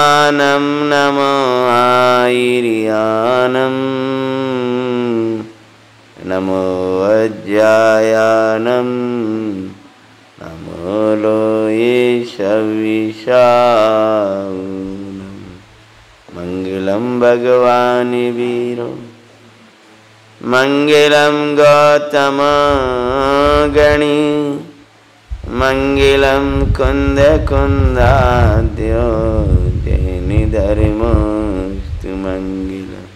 नमो आयर्यानं नमो वज्रायानं नमो लोये शविषाऊनं मंगलं भगवान् वीरो मंगलं गौतम गणी मंगलं कुंद कुंदाद्यो धर्मस्तु मंगलम्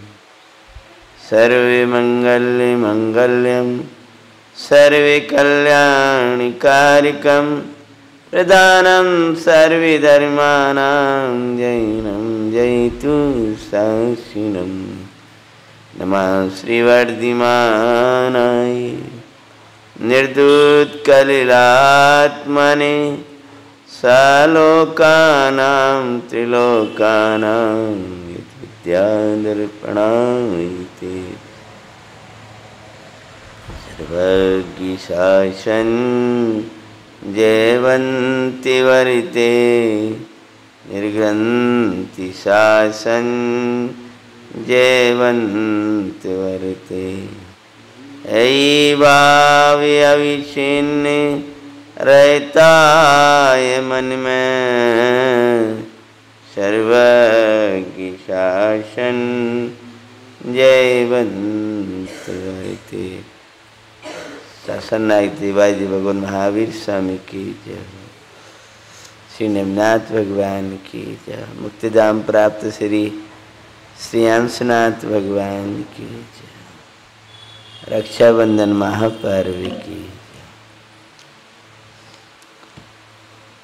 सर्वे मंगल्ये मंगल्यं सर्वे कल्याणि कारकं प्रधानं सर्वे धर्माणां जैनं जयतु साक्षिणं नमः श्रीवर्धिमानाय निर्दूतकलिलात्मने सालोकानां त्रिलोकानां विद्यादर्पणायते सर्वज्ञशासन जयवन्ति वरिते निर्ग्रन्थि शासन जयवन्ति वरिते ऐवावि अविच्छिन्न रहता है मन में सर्वज्ञ शासन जयवंत वरिते। शासन नायक देवाजी भगवान महावीर स्वामी की जय, श्री नेमनाथ भगवान की जय, मुक्तिधाम प्राप्त श्री अंशनाथ भगवान की जय, रक्षाबंधन महापर्व की।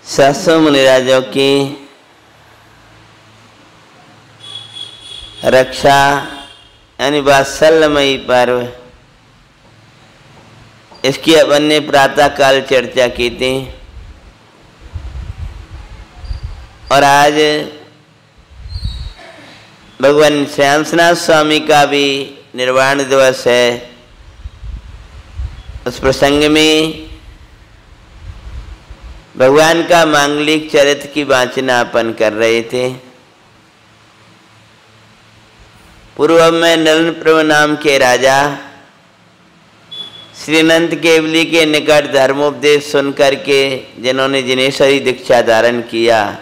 सासों मुनिराजों की रक्षा यानी वात्सल्यमयी पर्व, इसकी अपन ने प्रातः काल चर्चा की थी और आज भगवान श्यामनाथ स्वामी का भी निर्वाण दिवस है। उस प्रसंग में भगवान का मांगलिक चरित्र की वाचना अपन कर रहे थे। पूर्व में नलन प्रभु नाम के राजा श्री अनंत केवली के निकट धर्मोपदेश सुन करके जिन्होंने जिनेश्वरी दीक्षा धारण किया,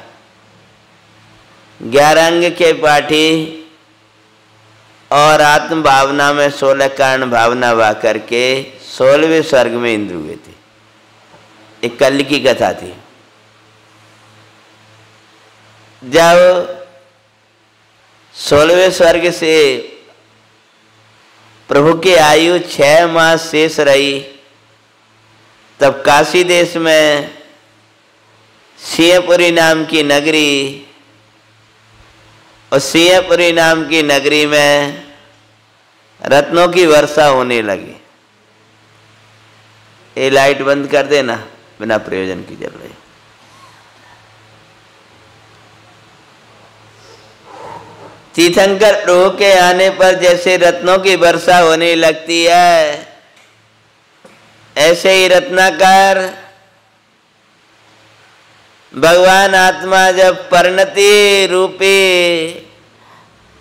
11 अंग के पाठी और आत्म भावना में 16 कारण भावना वा करके 16वें स्वर्ग में इंद्र हुए थे। एक कल की कथा थी। जब 16वें स्वर्ग से प्रभु की आयु 6 मास शेष रही, तब काशी देश में सिंहपुरी नाम की नगरी, और सिंहपुरी नाम की नगरी में रत्नों की वर्षा होने लगी। ये लाइट बंद कर देना, बिना प्रयोजन की जल रही। तीर्थंकर प्रभु के आने पर जैसे रत्नों की वर्षा होने लगती है, ऐसे ही रत्नाकर भगवान आत्मा जब परिणति रूपी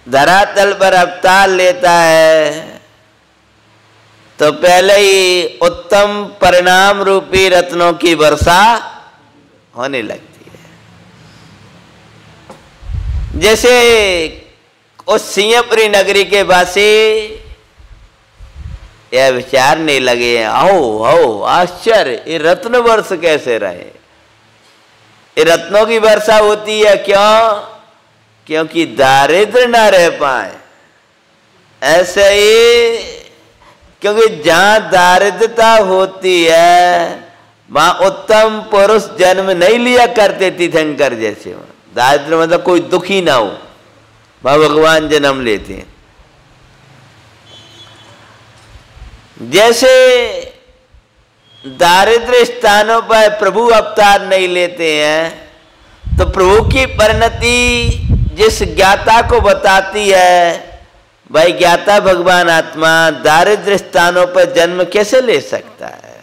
धरातल पर अवतार लेता है, तो पहले ही उत्तम परिणाम रूपी रत्नों की वर्षा होने लगती है। जैसे उस सिंहपुरी नगरी के वासी यह विचारने लगे, आओ आओ आश्चर्य, ये रत्न वर्ष कैसे रहे? ये रत्नों की वर्षा होती है क्यों? क्योंकि दारिद्र न रह पाए। ऐसे ही क्योंकि जहां दारिद्रता होती है वहां उत्तम पुरुष जन्म नहीं लिया करते तीर्थंकर जैसे। दारिद्र मतलब कोई दुखी ना हो, वहां भगवान जन्म लेते हैं। जैसे दारिद्र स्थानों पर प्रभु अवतार नहीं लेते हैं, तो प्रभु की परिणति जिस ज्ञाता को बताती है, भाई ज्ञाता भगवान आत्मा दारिद्र स्थानों पर जन्म कैसे ले सकता है?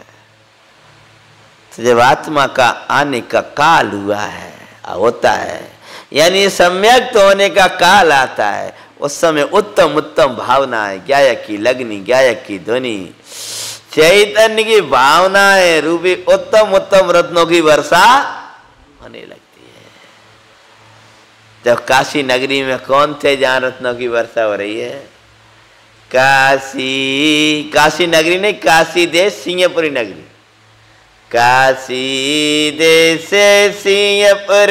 तो जब आत्मा का आने का काल हुआ है, होता है, यानी सम्यक होने का काल आता है, उस समय उत्तम उत्तम भावनाएं, गायक की लगनी, गायक की ध्वनि, चैतन्य की भावनाएं रूपी उत्तम उत्तम रत्नों की वर्षा होने लगती है। जब काशी नगरी में कौन थे जहां रत्नों की वर्षा हो रही है? काशी नगरी नहीं, काशी देश सिंहपुरी नगरी। काशी देश सिंहपुर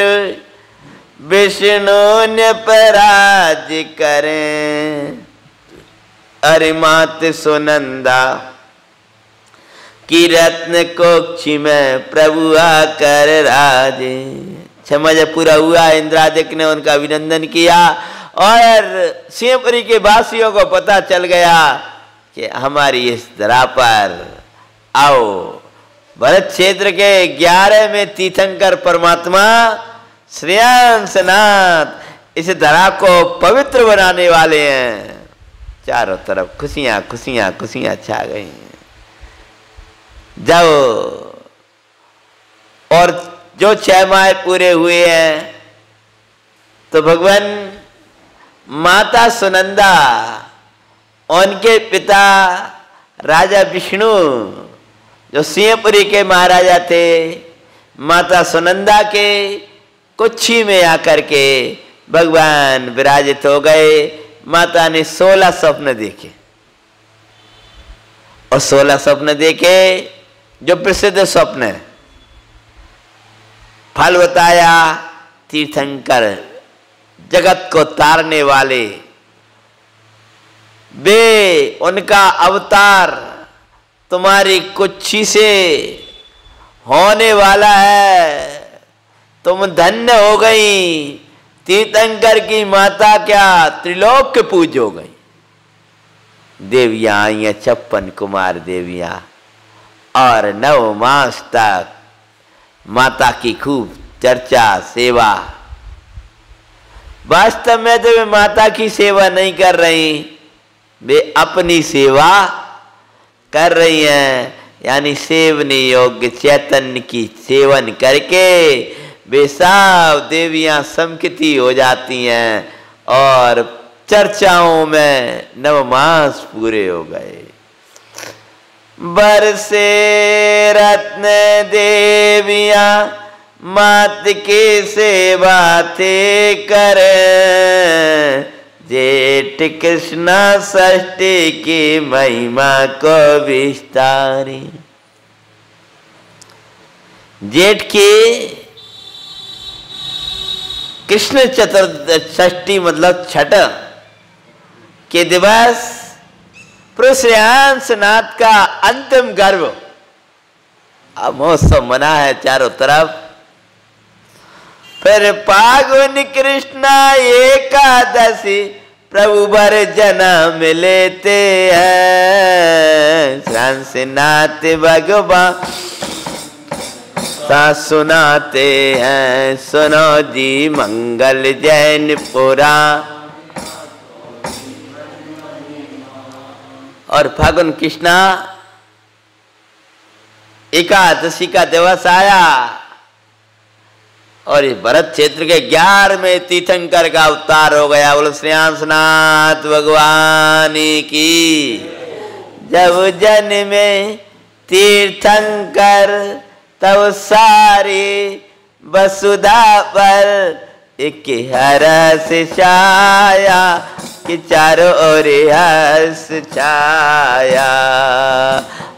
विष्णु ने पराज करें, अरे मात सुनंदा की रत्न कोक्षी में प्रभु आकर राजे। 6 बजे पूरा हुआ, इंद्रादिक ने उनका अभिनंदन किया और सिंहपुरी के वासियों को पता चल गया कि हमारी इस धरा पर आओ। भरत क्षेत्र के 11 में तीर्थंकर परमात्मा श्रेयांसनाथ इस धरा को पवित्र बनाने वाले हैं। चारों तरफ खुशियां खुशियां खुशियां छा गई। जाओ, और जो 6 माह पूरे हुए हैं तो भगवान माता सुनंदा, उनके पिता राजा विष्णु जो सिंहपुरी के महाराजा थे, माता सुनंदा के कुक्षी में आकर के भगवान विराजित हो गए। माता ने 16 स्वप्न देखे, और 16 स्वप्न देखे जो प्रसिद्ध स्वप्न है। फल बताया, तीर्थंकर जगत को तारने वाले वे, उनका अवतार तुम्हारी कुक्षी से होने वाला है, तुम धन्य हो गई। तीर्थंकर की माता क्या त्रिलोक के पूज हो गई। देवियां आई हैं, 56 कुमार देवियां, और 9 मास तक माता की खूब चर्चा सेवा। वास्तव में तो वे माता की सेवा नहीं कर रही, वे अपनी सेवा कर रही हैं। यानी सेवने योग्य चैतन्य की सेवन करके वे सब देवियां समकिती हो जाती हैं, और चर्चाओं में 9 मास पूरे हो गए। बरसे रत्न देवियां मात की सेवा थे करे, जेठ कृष्णा षष्ठी की महिमा को विस्तारी। जेठ की कृष्ण चतुर्दशी मतलब छठ के दिवस प्रभु श्रेयांसनाथ का अंतिम गर्भ। अब महोत्सव मना है चारों तरफ। फिर फागुन कृष्णा एकादशी प्रभु भर जन्म लेते हैं। श्रेयांसनाथ भगवान सुनाते हैं, सुनो जी मंगल जैनपुरा। और फागुन कृष्णा एकादशी का दिवस आया, और इस भरत क्षेत्र के 11वें तीर्थंकर का अवतार हो गया। बोलो श्रेयांसनाथ भगवान की। जब जन्मे तीर्थंकर तब सारी वसुधा पर एक हर्ष छाया, कि चारों ओर हर्ष छाया।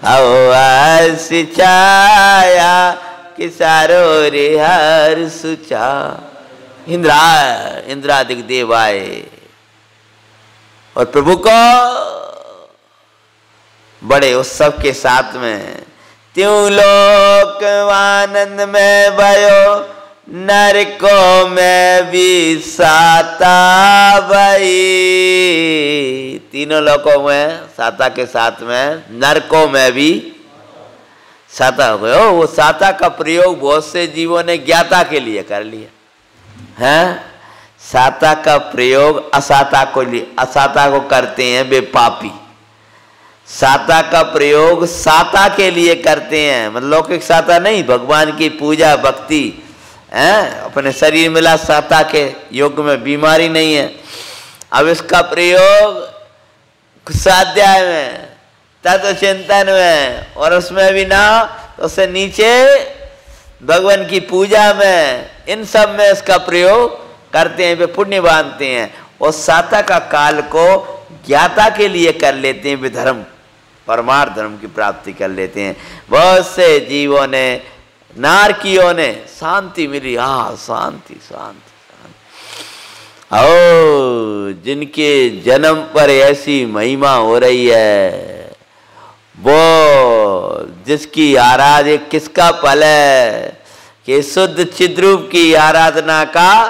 हर्ष छाया कि चारों ओर हर्ष छाया। इंद्रादिक देव आए और प्रभु को बड़े उत्सव के साथ में त्यों लोक आनंद में भयो, नरकों में भी साता भई। तीनों लोकों में साता के साथ में नरकों में भी साता हो गए। वो साता का प्रयोग बहुत से जीवों ने ज्ञाता के लिए कर लिया है। साता का प्रयोग असाता को करते हैं वे पापी। साता का प्रयोग साता के लिए करते हैं, मतलब लौकिक साता नहीं, भगवान की पूजा भक्ति अपने शरीर मिला साता के योग में बीमारी नहीं है। अब इसका प्रयोग स्वाध्याय में, तत्व चिंतन में, और उसमें भी ना तो उससे नीचे भगवान की पूजा में, इन सब में इसका प्रयोग करते हैं, वे पुण्य बांधते हैं। और साता का काल को ज्ञाता के लिए कर लेते हैं, वे धर्म परमार्थ धर्म की प्राप्ति कर लेते हैं। बहुत से जीवों ने, नारकियों ने शांति मिली, हाँ शांति शांति शांति। ओ जिनके जन्म पर ऐसी महिमा हो रही है, वो जिसकी आराधना किसका फल है कि शुद्ध चिद्रूप की आराधना का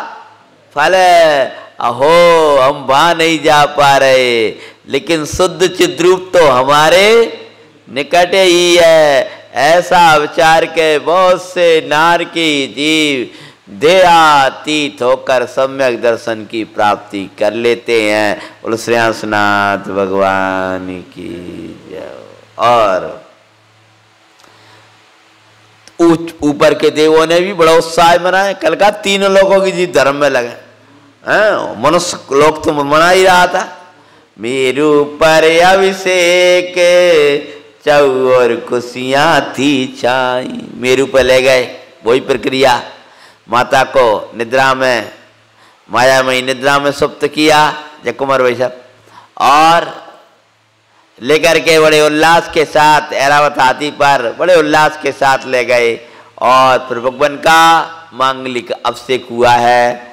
फल है। अहो हम वहां नहीं जा पा रहे, लेकिन शुद्ध चिद्रूप तो हमारे निकट ही है। ऐसा विचार के बहुत से नार की जीव देहातीत होकर सम्यक दर्शन की प्राप्ति कर लेते हैं। बोलो श्री हंसनाथ भगवान की जय। और ऊपर के देवों ने भी बड़ा उत्साह मनाया। कल का तीनों लोगों की जीव धर्म में लगे, मनुष्य लोग तो मना ही रहा था। मेरू पर अभिषेक चौर खुशियां थी छाई। मेरू पर ले गए, वही प्रक्रिया। माता को निद्रा में, मायामयी निद्रा में सुप्त किया जयकुमार वैश्य, और लेकर के बड़े उल्लास के साथ ऐरावत हाथी पर बड़े उल्लास के साथ ले गए। और फिर भगवान का मांगलिक अभिषेक हुआ है।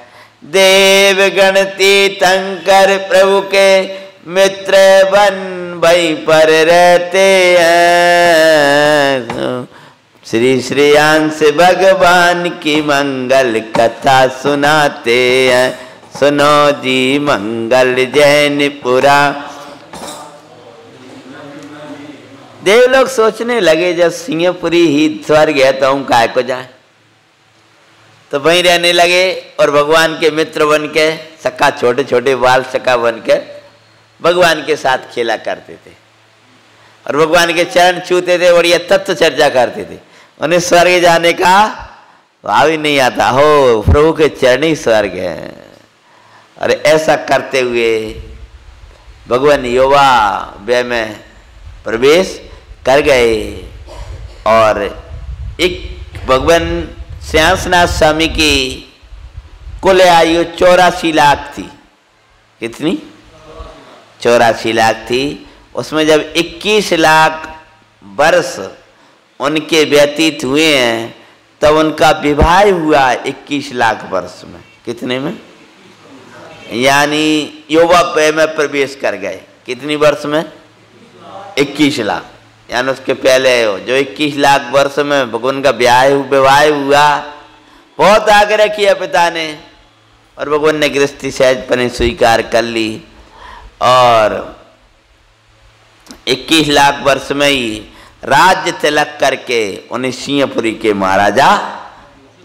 देव गणती तंकर प्रभु के मित्र बन भई पर रहते हैं। श्री श्रेयांश भगवान की मंगल कथा सुनाते हैं। सुनो जी मंगल जैनपुरा। देव लोग सोचने लगे जब सिंहपुरी ही स्वर्ग है तो हम काय को जाए, तो वहीं रहने लगे। और भगवान के मित्र बन के, सखा छोटे छोटे बाल सखा बन के भगवान के साथ खेला करते थे, और भगवान के चरण छूते थे, बढ़िया तत्व चर्चा करते थे। उन्हें स्वर्ग जाने का भाव ही नहीं आता। हो प्रभु के चरण ही स्वर्ग है। और ऐसा करते हुए भगवान युवा व्यय में प्रवेश कर गए। और एक भगवान श्यासनाथ स्वामी की कुल आयु 84 लाख थी। कितनी? 84 लाख थी। उसमें जब 21 लाख वर्ष उनके व्यतीत हुए हैं, तब उनका विवाह हुआ 21 लाख वर्ष में। कितने में? यानी युवा पे में प्रवेश कर गए। कितनी वर्ष में? 21 लाख। यानी उसके पहले जो 21 लाख वर्ष में भगवान का विवाह हुआ, बहुत आग्रह किया पिता ने, और भगवान ने गृहस्थी सहजपने स्वीकार कर ली। और 21 लाख वर्ष में ही राज्य तिलक करके उन्हें सिंहपुरी के महाराजा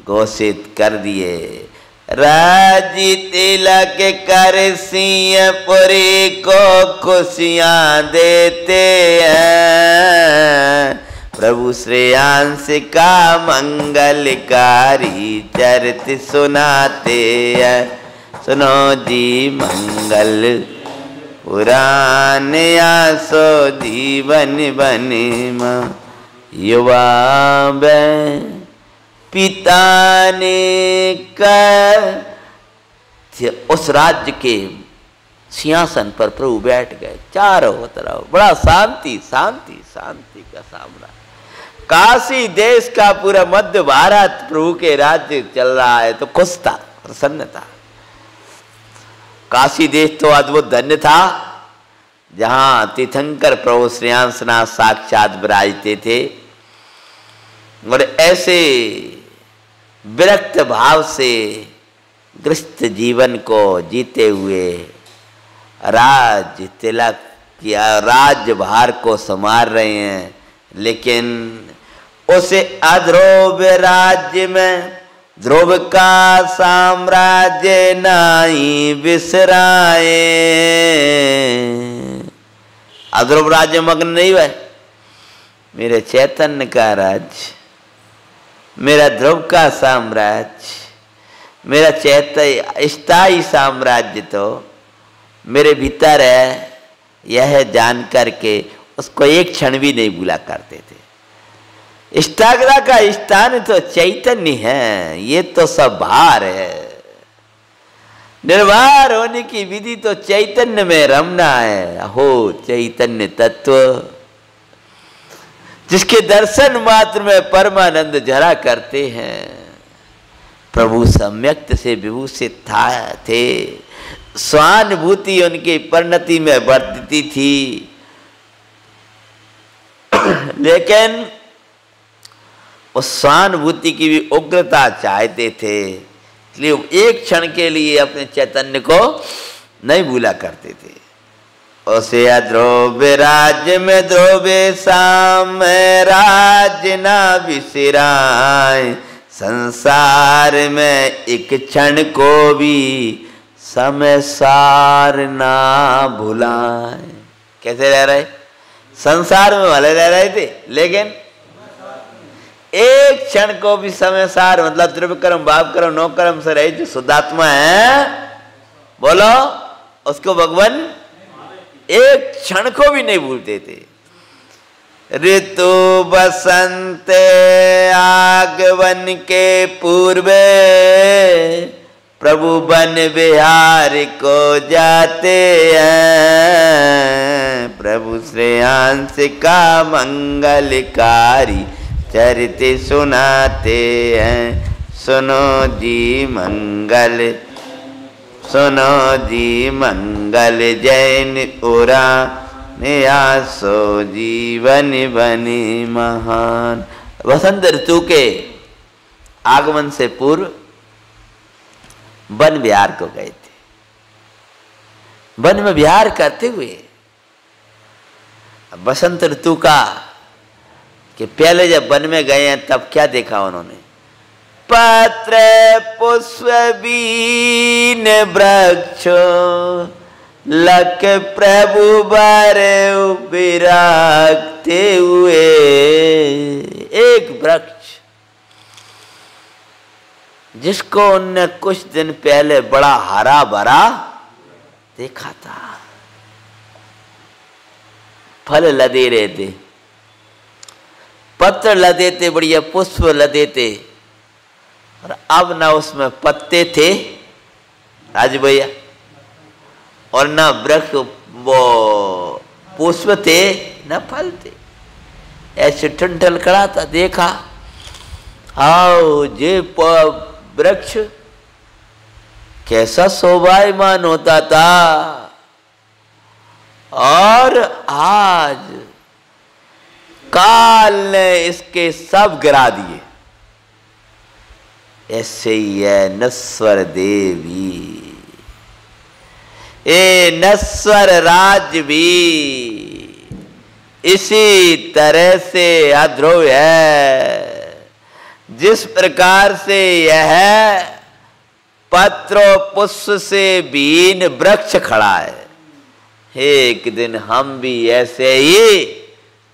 घोषित कर दिए। राज्य तिलक कर सिंहपुरी को खुशियां देते हैं। प्रभु श्रेयांश का मंगलकारी चरित सुनाते हैं। सुनो जी मंगल पुराण आसो जीवन बने युवा पिता ने कर। उस राज्य के सिंहासन पर प्रभु बैठ गए। चारों तरफ बड़ा शांति शांति शांति का साम्राज्य। काशी देश का पूरा मध्य भारत प्रभु के राज्य चल रहा है, तो खुश था, प्रसन्न था। काशी देश तो अद्भुत धन्य था, जहां तीर्थंकर प्रभु श्रेयांसनाथ साक्षात विराजते थे। और ऐसे विरक्त भाव से गृहस्थ जीवन को जीते हुए राज तिलक किया, राज्य भार को संभाल रहे हैं। लेकिन उसे अध्रुव राज्य में ध्रुव का साम्राज्य नाई बिसराए। अध्रुव राज्य मग्न नहीं हुए, मेरे चैतन्य का राज्य मेरा ध्रुव का साम्राज्य, मेरा चैत्य स्थायी साम्राज्य तो मेरे भीतर है, यह जान करके उसको एक क्षण भी नहीं भूला करते थे। इष्टाग्रह का स्थान तो चैतन्य है, ये तो सब भार है। निर्वार होने की विधि तो चैतन्य में रमना है। अहो चैतन्य तत्व, जिसके दर्शन मात्र में परमानंद झरा करते हैं। प्रभु सम्यक्त से विभूषित थे, स्वानुभूति उनकी परिणति में बढ़ती थी, लेकिन उस स्वानुभूति की भी उग्रता चाहते थे, इसलिए एक क्षण के लिए अपने चैतन्य को नहीं भूला करते थे। उसे अध्रुव राज्य में ध्रुवे साम राज्य ना विसिराय, संसार में एक क्षण को भी समय सार ना भुलाए। कैसे रह रहे? संसार में भले रह रहे थे, लेकिन एक क्षण को भी समय सार, मतलब द्रव्य कर्म भाव कर्म नौ कर्म से रहे जो शुद्धात्मा है, बोलो उसको भगवान एक क्षण को भी नहीं भूलते थे। ऋतु बसंत आगमन के पूर्वे प्रभु वन विहार को जाते हैं, प्रभु श्रेयांश का मंगलकारी चरित सुनाते हैं। सुनो जी मंगल, सुनो जी मंगल, जैन उरा नियासो जीवन बनी महान। वसंत ऋतु के आगमन से पूर्व वन विहार को गए थे। वन में विहार करते हुए बसंत ऋतु का कि पहले जब वन में गए हैं तब क्या देखा उन्होंने? पत्र पुष्प बीन वृक्ष लक प्रभु बर विरागते हुए। एक वृक्ष जिसको उनने कुछ दिन पहले बड़ा हरा भरा देखा था, फल लदे रहे थे, पत्र लदे थे, बढ़िया पुष्प लदे थे, और अब ना उसमें पत्ते थे राज भैया, और ना वृक्ष वो पुष्प थे, ना फल थे। ऐसे ठंडल खड़ा था, देखा आओ जे वृक्ष कैसा शोभायमान होता था, और आज काल ने इसके सब गिरा दिए। ऐसे ही है नश्वर देवी, ए नश्वर राज भी इसी तरह से अध्रुव है। जिस प्रकार से यह पत्र पुष्प से बीन वृक्ष खड़ा है, एक दिन हम भी ऐसे ही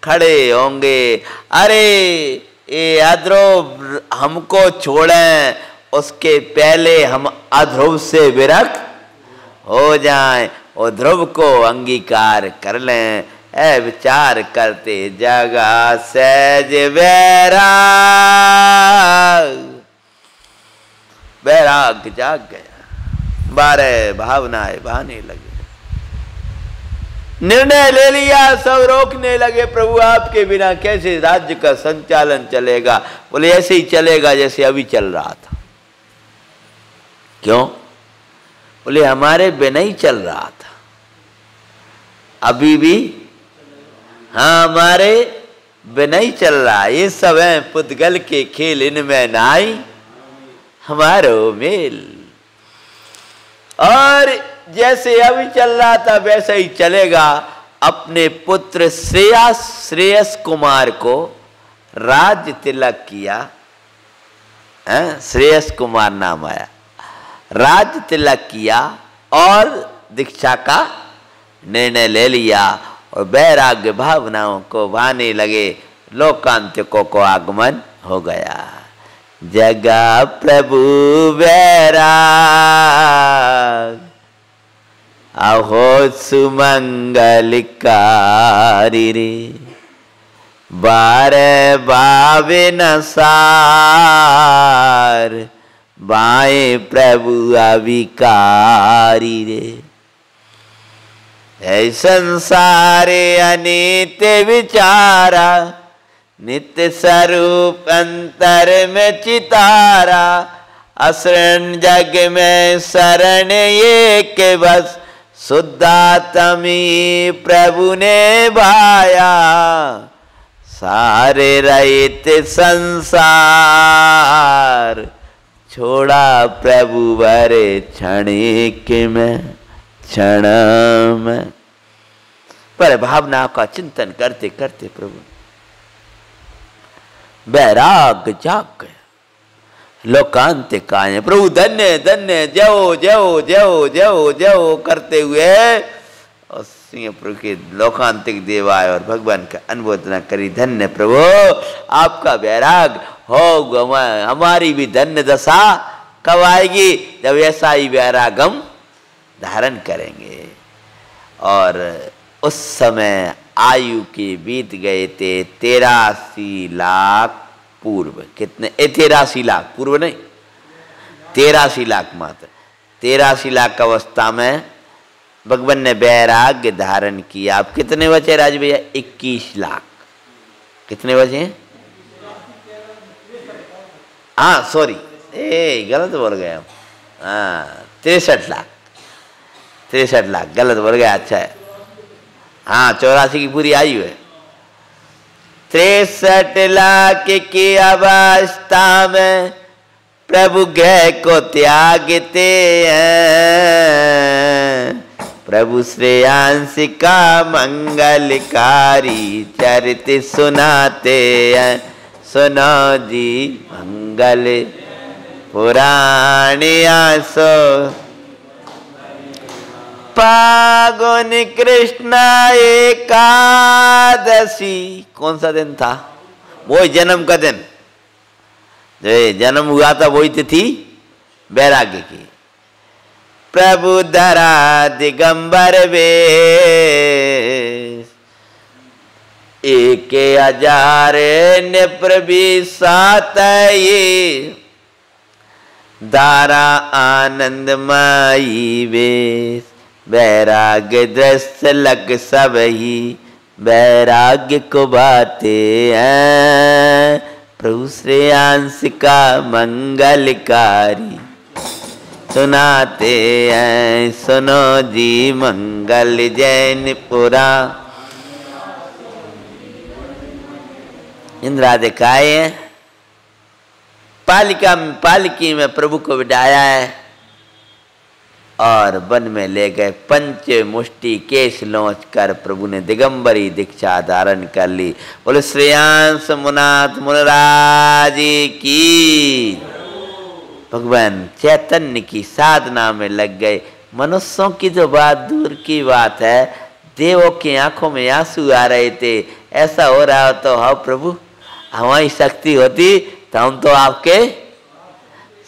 खड़े होंगे। अरे ये अध्रुव हमको छोड़ें, उसके पहले हम अध्रुव से विरक्त हो जाएं और ध्रुव को अंगीकार कर लें। ऐ विचार करते जगा सहज वैराग, वैराग जाग गया, 12 भावनाएं बहाने लगे, निर्णय ले लिया, सब रोकने लगे। प्रभु आपके बिना कैसे राज्य का संचालन चलेगा? बोले ऐसे ही चलेगा जैसे अभी चल रहा था। क्यों? बोले हमारे बिना ही चल रहा था, अभी भी हाँ हमारे बिना ही चल रहा। ये सब है पुद्गल के खेल, इनमें नाई हमारो मेल। और जैसे अभी चल रहा था वैसे ही चलेगा। अपने पुत्र श्रेयस कुमार को राज तिलक किया, श्रेयस कुमार नाम आया, राज तिलक किया और दीक्षा का निर्णय ले लिया, और वैराग्य भावनाओं को भाने लगे। लोकांतिकों को आगमन हो गया। जगा प्रभु वैराग, अहो सुमंगलकारी रे, बारे बावे नसार, बाए प्रभु अविकारी रे। है संसारे अनित्य विचारा, नित्य स्वरूप अंतर में चितारा, असरण जग में शरण एक बस, शुद्धात्मी प्रभु ने भाया, सारे रहित संसार, छोड़ा प्रभु भरे क्षणिक में क्षण में। पर भावना का चिंतन करते करते प्रभु वैराग जाग गया, लोकांतिक आए। प्रभु धन्य धन्य जयो जयो जयो जयो जयो करते हुए और सिंह प्रभु के लोकांतिक देव आए और भगवान का अनुमोदना करी। धन्य प्रभु आपका वैराग हो, हमारी भी धन्य दशा कब आएगी? जब ऐसा ही वैराग हम धारण करेंगे। और उस समय आयु के बीत गए थे 83 लाख पूर्व। कितने? 83 लाख पूर्व नहीं, 83 लाख मात्र। 83 लाख अवस्था में भगवान ने वैराग्य धारण किया। अब कितने बचे राज भैया? 21 लाख। कितने बचे? हाँ सॉरी, गलत बोल गया। हाँ 63 लाख, 63 लाख गलत बोल गया। अच्छा है, हाँ 84 की पूरी आयु है। 63 लाख की अवस्था में प्रभु गृह को त्यागते हैं, प्रभु श्रेयांश का मंगलकारी चरित सुनाते हैं। सुनो जी मंगल पुराणी आसो, फागुन कृष्ण एकादशी। कौन सा दिन था? वही जन्म का दिन, जो जन्म हुआ था वही तिथि वैराग्य की। प्रभु धरा दिगंबर वेश, 1000 निप्रविशात ये, धारा आनंदमयी वेश। वैराग्य दृश्य लग सब ही वैराग्य को बाते हैं, प्रभु श्रेयांश का मंगलकारी सुनाते हैं। सुनो जी मंगल जैनपुरा। इंद्रादिकाय पालकी में प्रभु को बिठाया है और वन में ले गए। पंच मुष्टि केश लौच कर प्रभु ने दिगंबरी दीक्षा धारण कर ली। बोले श्रेयांश मुनाथ मुनराज की। भगवान चैतन्य की साधना में लग गए। मनुष्यों की तो बात दूर की बात है, देवों की आंखों में आंसू आ रहे थे। ऐसा हो रहा हो तो हाँ प्रभु, हमारी शक्ति होती तो हम तो आपके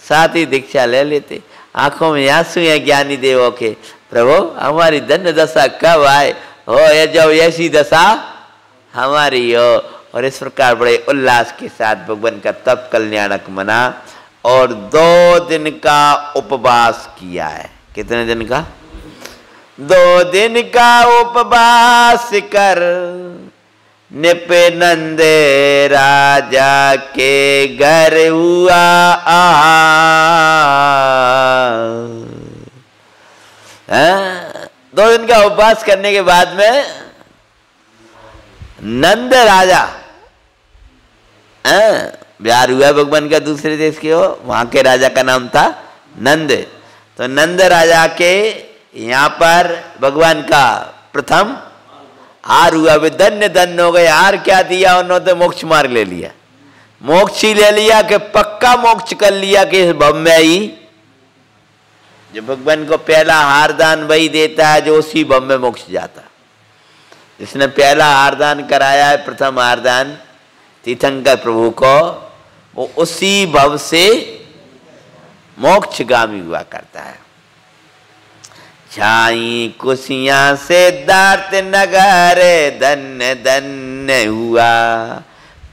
साथ ही दीक्षा ले लेते। आंखों में आंसू है ज्ञानी देवों के। प्रभु हमारी धन्य दशा कब आए हो, ये जब ऐसी दशा हमारी हो। और इस प्रकार बड़े उल्लास के साथ भगवान का तप कल्याणक मना और 2 दिन का उपवास किया है। कितने दिन का? 2 दिन का उपवास कर निपनंद राजा के घर हुआ 2 दिन का उपवास करने के बाद में नंद राजा बिहार हुआ भगवान का दूसरे देश के हो, वहां के राजा का नाम था नंद। तो नंद राजा के यहाँ पर भगवान का प्रथम हार हुआ। वे धन्य धन्य हो गए। हार क्या दिया उन्होंने? तो मोक्ष मार्ग ले लिया। मोक्ष ही ले लिया कि पक्का मोक्ष कर लिया कि इस भव में ही। जो भगवान को पहला हारदान वही देता है जो उसी भव में मोक्ष जाता। जिसने पहला हारदान कराया है, प्रथम हारदान तीर्थंकर प्रभु को, वो उसी भव से मोक्षगामी हुआ करता है। छाई कुशियां से दार्थ नगर धन्य धन्य हुआ,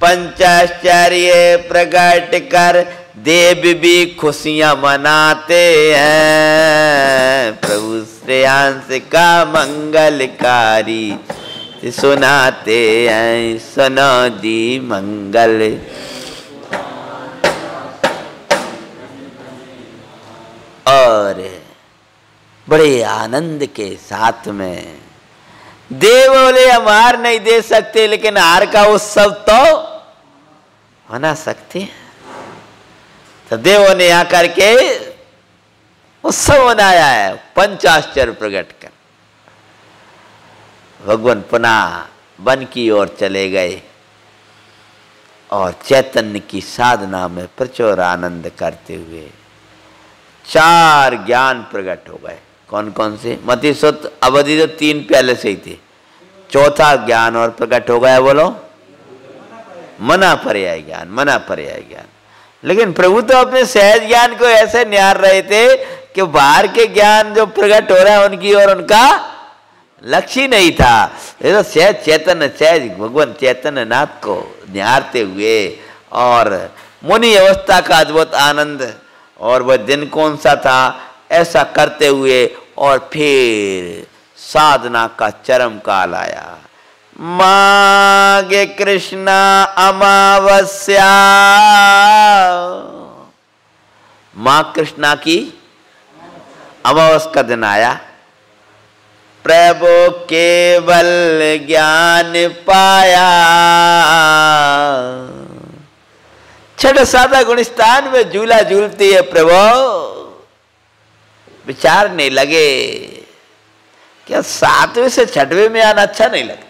पंचाश्चर्य प्रकट कर देव भी खुशियां मनाते हैं। प्रभु श्रेयांश का मंगलकारी सुनाते हैं, सुनो जी मंगल। और बड़े आनंद के साथ में देव बोले हम हार नहीं दे सकते, लेकिन हार का उत्सव तो मना सकते हैं। तो देवों ने आकर के उत्सव मनाया है, पंचाश्चर्य प्रकट कर। भगवान पुनः वन की ओर चले गए और चैतन्य की साधना में प्रचुर आनंद करते हुए 4 ज्ञान प्रकट हो गए। कौन कौन से? मति सुत अवधि तो 3 पहले से ही थे, चौथा ज्ञान और प्रकट हो गया। बोलो मना पर्याय ज्ञान, मना पर्याय ज्ञान। लेकिन प्रभु तो अपने सहज ज्ञान को ऐसे निहार रहे थे कि बाहर के ज्ञान जो प्रकट हो रहा है उनकी और उनका लक्ष्य ही नहीं था। ये तो सहज चैतन्य, सहज भगवान चैतन्य नाथ को निहारते हुए और मुनि अवस्था का अद्भुत आनंद, और वह दिन कौन सा था ऐसा करते हुए, और फिर साधना का चरम काल आया। मागे कृष्णा अमावस्या, माँ कृष्णा की अमावस का दिन आया। प्रभु केवल ज्ञान पाया, छठ साधा गुणस्थान में झूला झूलती है प्रभु। विचारने लगे क्या 7वें से 6वें में आना अच्छा नहीं लगता,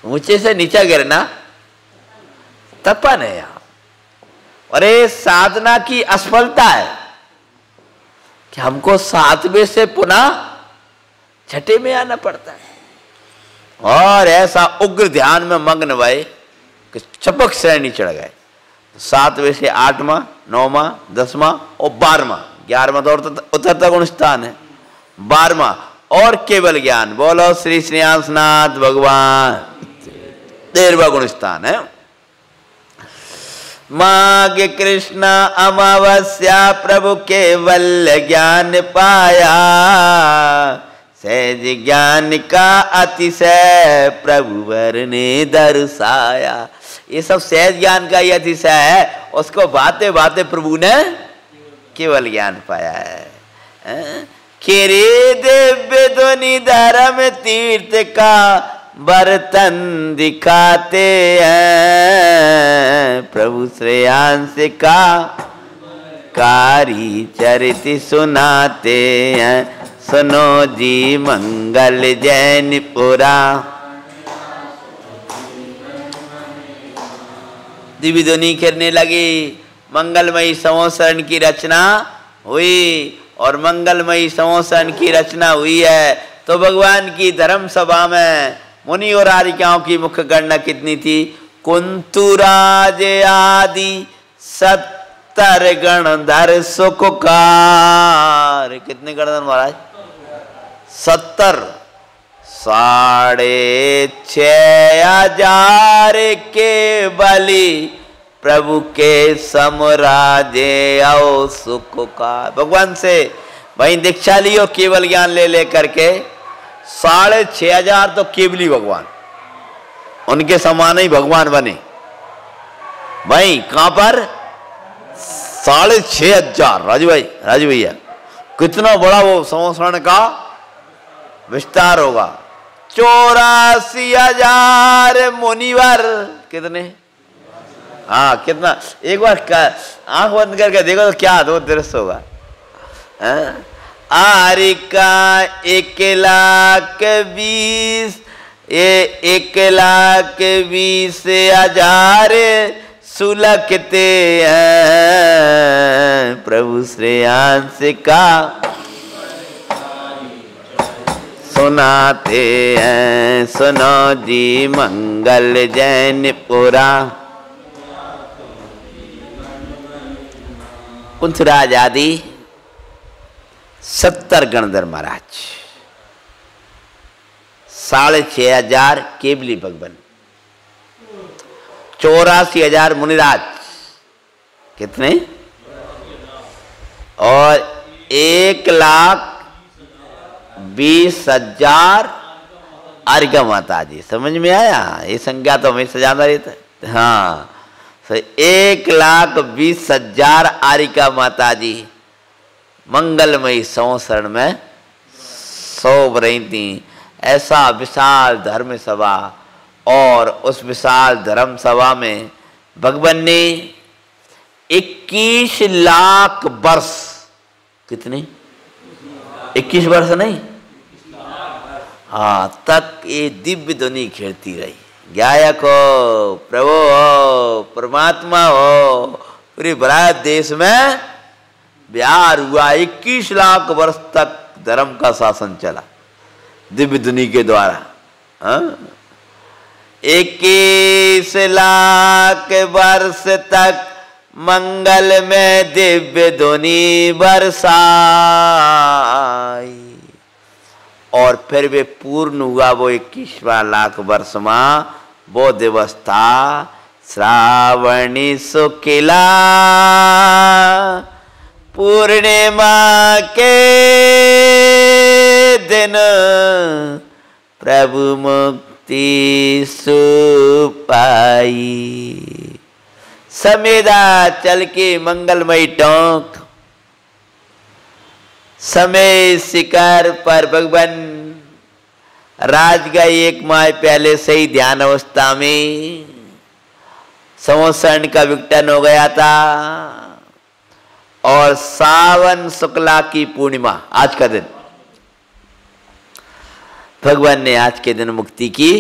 ऊंचे से नीचा गिरना तपन है यहाँ। और ये साधना की असफलता है कि हमको 7वें से पुनः 6ठे में आना पड़ता है। और ऐसा उग्र ध्यान में मग्न भय कि चपक श्रेणी चढ़ गए। 7वें से 8वां, 9वां, 10वां और 12वां, 11वां तो उतरता गुण स्थान है, 12वां और केवल ज्ञान। बोलो श्री श्रेयांशनाथ भगवान, 13वां गुण स्थान है। माघ कृष्ण अमावस्या प्रभु केवल ज्ञान पाया, सहज ज्ञान का अतिशय प्रभु वर ने दर्शाया। ये सब सहज ज्ञान का ही अतिशय है, उसको बाते बाते प्रभु ने केवल ज्ञान पाया है। खेरे दिव्य ध्वनि धर्म तीर्थ का बर्तन दिखाते हैं, प्रभु श्रेयांश का कारी चरित सुनाते हैं, सुनो जी मंगल जैनपुरा। दिव्य ध्वनि खेलने लगी, मंगलमयी संवत्सरण की रचना हुई, और मंगलमयी संवत्सरण की रचना हुई है तो भगवान की धर्म सभा में मुनि और आरिकाओं की मुख्य गणना कितनी थी? कुंतुराज आदि 70 गणधर सुखकार। कितने गणधर महाराज? 70। 6,500 के बलि प्रभु के समराजे आओ सुखकार। भगवान से वही दीक्षा लियो केवल ज्ञान ले लेकर के, 6,500 तो केवली भगवान, उनके समान ही भगवान बने। भाई कहां पर? 6,500। राजू भैया कितना बड़ा वो संवत्सरण का विस्तार होगा। 84,000 मुनिवर। कितने? हाँ कितना? एक बार आंख बंद करके देखो तो क्या दो दृश्य होगा। आरिका 1,20,000, ये 1,20,000 सुलगते हैं, प्रभु श्रेयांश का सुनाते हैं, सुनो जी मंगल जैनपुरा। कुंथराज आदि 70 गणधर महाराज, 6,500 केवली भगवान, 84,000 मुनिराज, कितने, और 1,20,000 आर्गा माता जी। समझ में आया? ये संख्या तो हमेशा ज्यादा रहता है। हाँ, 1,20,000 आरिका माता जी मंगलमयी संवत्सरण में सोभ रही थी। ऐसा विशाल धर्म सभा, और उस विशाल धर्म सभा में भगवान ने 21 लाख वर्ष, कितने, 21 वर्ष नहीं, हाँ, तक ये दिव्य ध्वनि खेलती रही। गायक हो, प्रभु हो, परमात्मा हो, पूरे भारत देश में बिहार हुआ। 21 लाख वर्ष तक धर्म का शासन चला दिव्य ध्वनि के द्वारा। 21 लाख वर्ष तक मंगल में दिव्य ध्वनि बरसाई, और फिर वे पूर्ण हुआ वो 21वां लाख वर्ष में। वो दिवस था श्रावणी शुक्ला पूर्णिमा के दिन, प्रभु मुक्ति सुपाई। समेदा चल के मंगलमयी टोंक, समय शिकार पर भगवान राज गए। एक माह पहले से ही ध्यान अवस्था में संवत्सरण का विघटन हो गया था, और सावन शुक्ला की पूर्णिमा आज का दिन, भगवान ने आज के दिन मुक्ति की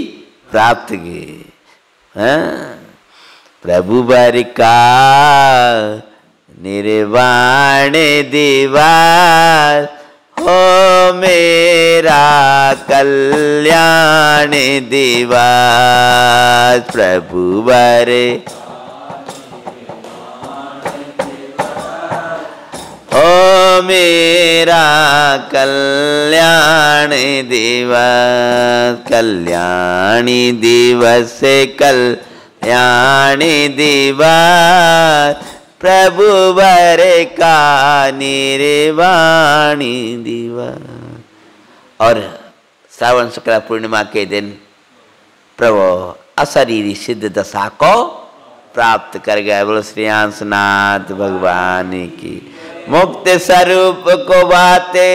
प्राप्त की। प्रभु बर का निर्वाण दिवस हो मेरा कल्याण दिवस। प्रभु बर हो मेरा कल्याण दिवस, कल्याणी दिवस कल्याणी दिवस, प्रभु वर का निर्वाणी दिवस। और श्रावण शुक्ला पूर्णिमा के दिन प्रभु अशरीरी सिद्ध दशा को प्राप्त कर गए। बोलो श्री हंसनाथ भगवान की। मुक्त स्वरूप को बाते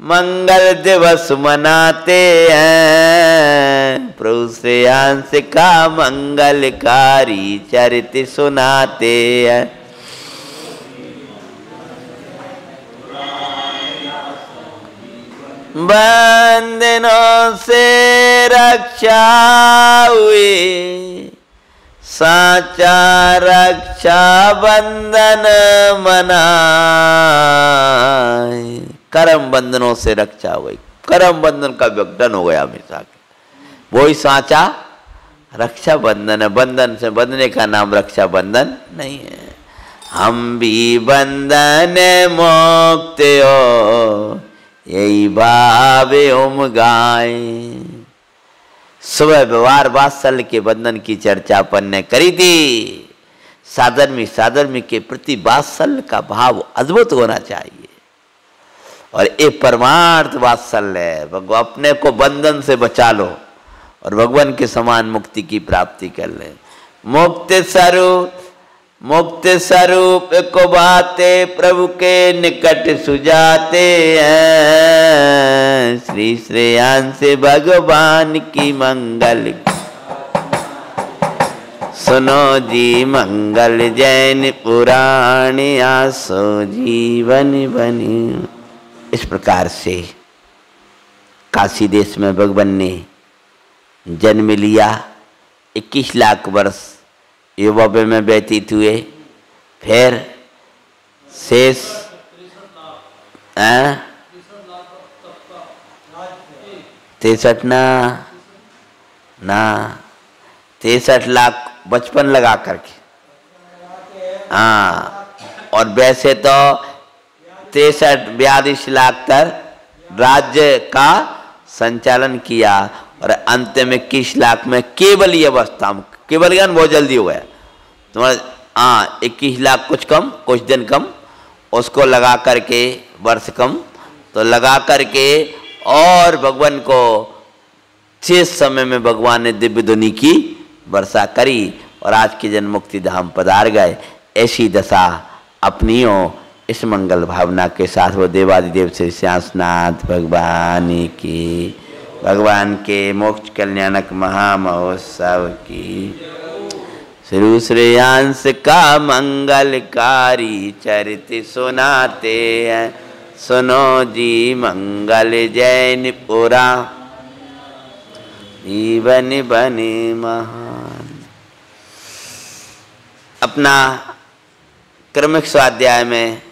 मंगल दिवस मनाते हैं, प्रभु श्री हंस का मंगलकारी चरित्र सुनाते हैं। बंधनों से रक्षा हुई, साचा रक्षा बंधन मनाए। कर्म बंधनों से रक्षा हुई, कर्म बंधन का विघटन हो गया हमेशा के, वही साचा रक्षा बंधन है। बंधन से बंधने का नाम रक्षा बंधन नहीं है। हम भी बंधन मुक्त हो, यही भावे हम गाए। सुबह व्यवहार वात्सल्य के बंधन की चर्चा अपन ने करी थी। साधर्मी के प्रति वात्सल्य का भाव अद्भुत होना चाहिए, और ये परमार्थ वात्सल्य है। भगवान अपने को बंधन से बचा लो और भगवान के समान मुक्ति की प्राप्ति कर ले। मुक्त स्वरूप को बाते प्रभु के निकट सुजाते हैं। श्री श्रेयांश भगवान की मंगल सुनो जी, मंगल जैन पुराण आसो जीवन बनी। इस प्रकार से काशी देश में भगवान ने जन्म लिया। 21 लाख वर्ष युवा में व्यतीत हुए। फिर शेष 63 63 लाख बचपन लगा करके, हाँ और वैसे तो 43-42 लाख तक राज्य का संचालन किया और अंत में 21 लाख में केवल ये अवस्था में, केवल ज्ञान बहुत जल्दी हो गया तुम्हारा। 21 लाख कुछ कम, कुछ दिन कम, उसको लगा करके वर्ष कम, तो लगा करके और भगवान को शेष समय में भगवान ने दिव्य ध्वनि की वर्षा करी और आज के जन मुक्ति धाम पधार गए। ऐसी दशा अपनी हो, इस मंगल भावना के साथ वो देवादिदेव श्री श्यासनाथ भगवान की, भगवान के मोक्ष कल्याणक महामहोत्सव की, श्री श्रेयांश का मंगलकारी चरित सुनाते हैं, सुनो जी मंगल जैनपुरा, जीवन बने महान। अपना क्रमिक स्वाध्याय में